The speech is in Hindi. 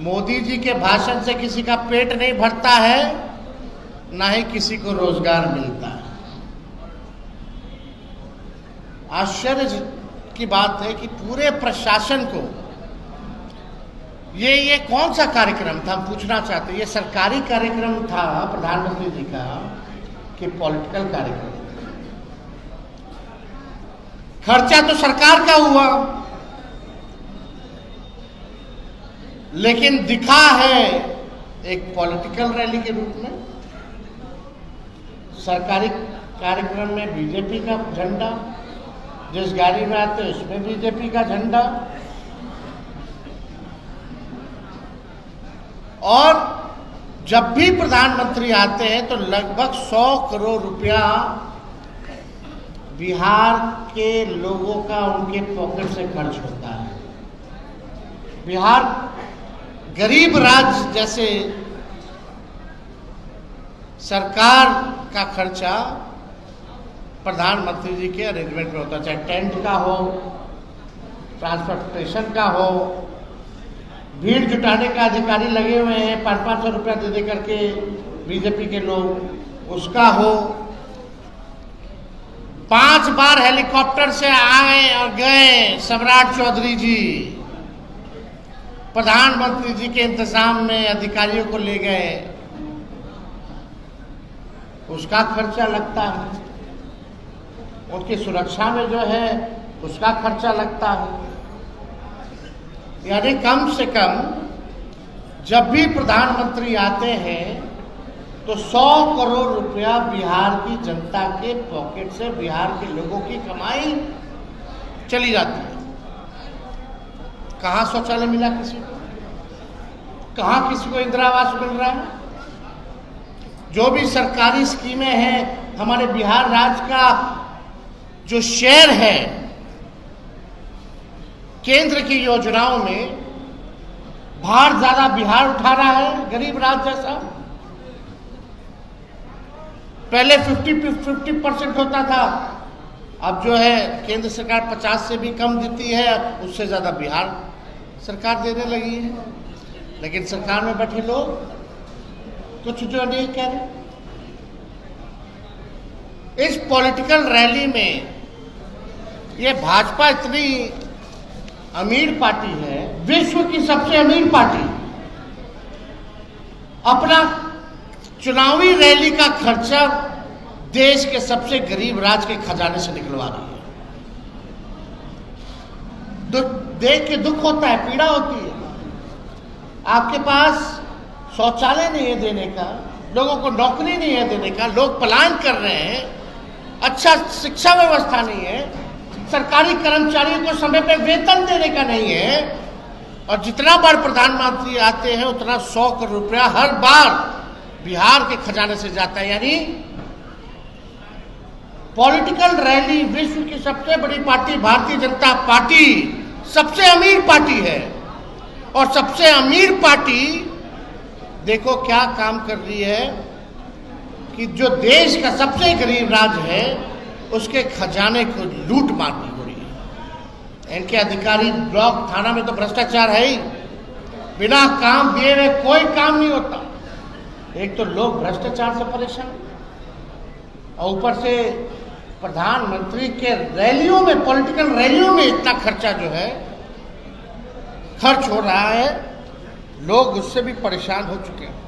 मोदी जी के भाषण से किसी का पेट नहीं भरता है, ना ही किसी को रोजगार मिलता है। आश्चर्य की बात है कि पूरे प्रशासन को ये कौन सा कार्यक्रम था, हम पूछना चाहते हैं। ये सरकारी कार्यक्रम था प्रधानमंत्री जी का कि पॉलिटिकल कार्यक्रम? खर्चा तो सरकार का हुआ, लेकिन दिखा है एक पॉलिटिकल रैली के रूप में। सरकारी कार्यक्रम में बीजेपी का झंडा, जिस गाड़ी में आते हैं उसमें बीजेपी का झंडा, और जब भी प्रधानमंत्री आते हैं तो लगभग 100 करोड़ रुपया बिहार के लोगों का उनके पॉकेट से खर्च होता है। बिहार गरीब राज्य जैसे सरकार का खर्चा प्रधानमंत्री जी के अरेंजमेंट में होता है, चाहे टेंट का हो, ट्रांसपोर्टेशन का हो, भीड़ जुटाने का अधिकारी लगे हुए हैं 500-500 रुपया दे करके बीजेपी के लोग, उसका हो। 5 बार हेलीकॉप्टर से आए और गए सम्राट चौधरी जी, प्रधानमंत्री जी के इंतजाम में अधिकारियों को ले गए, उसका खर्चा लगता है। उनकी सुरक्षा में जो है उसका खर्चा लगता है। यानी कम से कम जब भी प्रधानमंत्री आते हैं तो 100 करोड़ रुपया बिहार की जनता के पॉकेट से, बिहार के लोगों की कमाई चली जाती है। कहाँ शौचालय मिला किसी को? कहाँ किसी को इंदिरा आवास मिल रहा है? जो भी सरकारी स्कीमें हैं, हमारे बिहार राज्य का जो शेयर है केंद्र की योजनाओं में, भार ज्यादा बिहार उठा रहा है, गरीब राज्य जैसा। पहले 50% होता था, अब जो है केंद्र सरकार 50 से भी कम देती है, उससे ज्यादा बिहार सरकार देने लगी है। लेकिन सरकार में बैठे लोग कुछ जो नहीं कह रहे। इस पॉलिटिकल रैली में ये भाजपा इतनी अमीर पार्टी है, विश्व की सबसे अमीर पार्टी, अपना चुनावी रैली का खर्चा देश के सबसे गरीब राज्य के खजाने से निकलवा रही है। देख के दुख होता है, पीड़ा होती है। आपके पास शौचालय नहीं है देने का, लोगों को नौकरी नहीं है देने का, लोग पलायन कर रहे हैं, अच्छा शिक्षा व्यवस्था नहीं है, सरकारी कर्मचारियों को समय पे वेतन देने का नहीं है, और जितना बार प्रधानमंत्री आते हैं उतना 100 करोड़ रुपया हर बार बिहार के खजाने से जाता है। यानी पॉलिटिकल रैली, विश्व की सबसे बड़ी पार्टी भारतीय जनता पार्टी सबसे अमीर पार्टी है, और सबसे अमीर पार्टी देखो क्या काम कर रही है कि जो देश का सबसे गरीब राज्य है उसके खजाने को लूट मारनी हो रही है। इनके अधिकारी ब्लॉक थाना में तो भ्रष्टाचार है ही, बिना काम दिए हुए कोई काम नहीं होता। एक तो लोग भ्रष्टाचार से परेशान, और ऊपर से प्रधानमंत्री के रैलियों में, पॉलिटिकल रैलियों में इतना खर्चा जो है खर्च हो रहा है, लोग उससे भी परेशान हो चुके हैं।